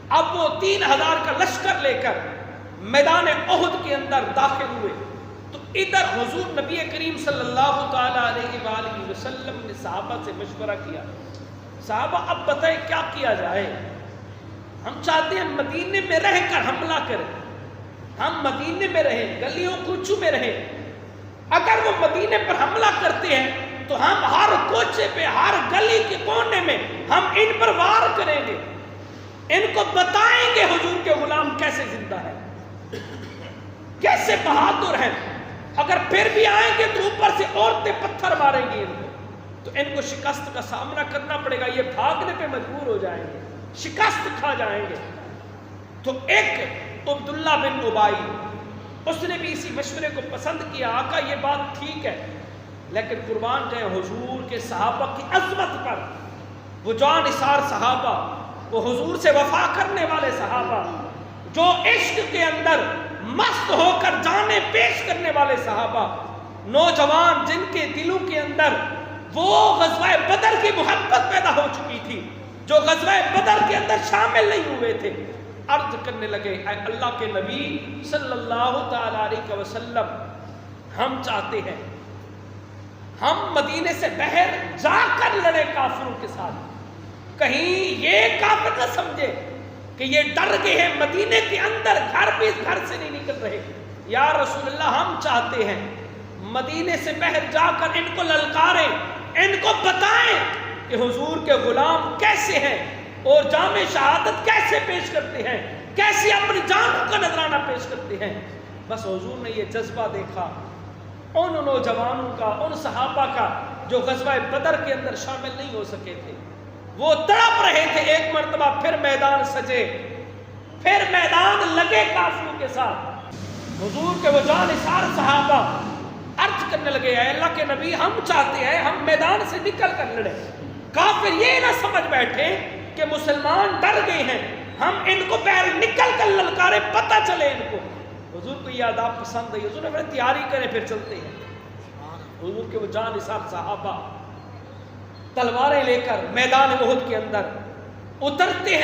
اب وہ 3000 کا لشکر لے کر میدان احد کے اندر داخل ہوئے تو ادھر حضور نبی کریم صلی اللہ تعالی علیہ وآلہ وسلم نے صحابہ سے مشورہ کیا، صحابہ اب بتائیں کیا کیا جائے؟ ہم چاہتے ہیں مدینے میں رہ کر حملہ کریں، ہم مدینے میں رہیں، گلیوں کوچوں میں رہیں۔ اگر وہ مدینے پر حملہ کرتے ہیں تو ہم ہر کوچے پہ، ہر گلی کے کونے میں ہم ان پر وار کریں گے، ان کو بتائیں گے حضور کے غلام کیسے زندہ ہے، کیسے بہادر ہیں۔ اگر پھر بھی آئیں گے تو اوپر سے عورتیں پتھر ماریں گی ان کو، تو ان کو شکست کا سامنا کرنا پڑے گا، یہ بھاگنے پہ مجبور ہو جائیں گے، شکست کھا جائیں گے۔ تو ایک عبداللہ بن ابی، اس نے بھی اسی مشورے کو پسند کیا، آقا یہ بات ٹھیک ہے، لیکن قربان جائیں حضور کے صحابہ کی عظمت پر، وہ جان نثار صحابہ، وہ حضور سے وفا کرنے والے صحابہ، جو عشق کے اندر مست ہو کر جانیں پیش کرنے والے صحابہ، نوجوان جن کے دلوں کے اندر وہ غزوہ بدر کی محبت پیدا ہو چکی تھی، جو غزوہ بدر کے اندر شامل نہیں ہوئے تھے، عرض کرنے لگے اے اللہ کے نبی صلی اللہ تعالی علیہ وسلم، ہم چاہتے ہیں ہم مدینے سے باہر جا کر لڑے کافروں کے ساتھ، کہیں یہ کافر نہ سمجھے کہ یہ ڈر گئے ہیں، مدینے کے اندر گھر بھی گھر سے نہیں نکل رہے۔ یا رسول اللہ ہم چاہتے ہیں مدینے سے باہر جا کر ان کو للکاریں، ان کو بتائیں کہ حضور کے غلام کیسے ہیں اور جامع شہادت کیسے پیش کرتے ہیں، کیسے اپنی جانوں کا نذرانہ پیش کرتے ہیں۔ بس حضور نے یہ جذبہ دیکھا ان نوجوانوں کا، ان صحابہ کا جو غزوہ بدر کے اندر شامل نہیں ہو سکے تھے، وہ تڑپ رہے تھے۔ ایک مرتبہ پھر میدان سجے، پھر میدان لگے کافروں کے ساتھ۔ حضور کے وہ جانثار صحابہ عرض کرنے لگے اے اللہ کے نبی ہم چاہتے ہیں ہم میدان سے نکل کر لڑیں، کافر یہ نہ سمجھ بیٹھے کہ مسلمان ڈر گئے ہیں، ہم ان کو باہر نکل کر للکارے، پتہ چلے ان کو۔ حضور کو یہ آداب پسند ہے، حضور نے تیاری کرے پھر چلتے ہیں۔ حضور کے وہ جانثار صحابہ تلواریں لے کر میدان احد کے اندر اترتے ہیں۔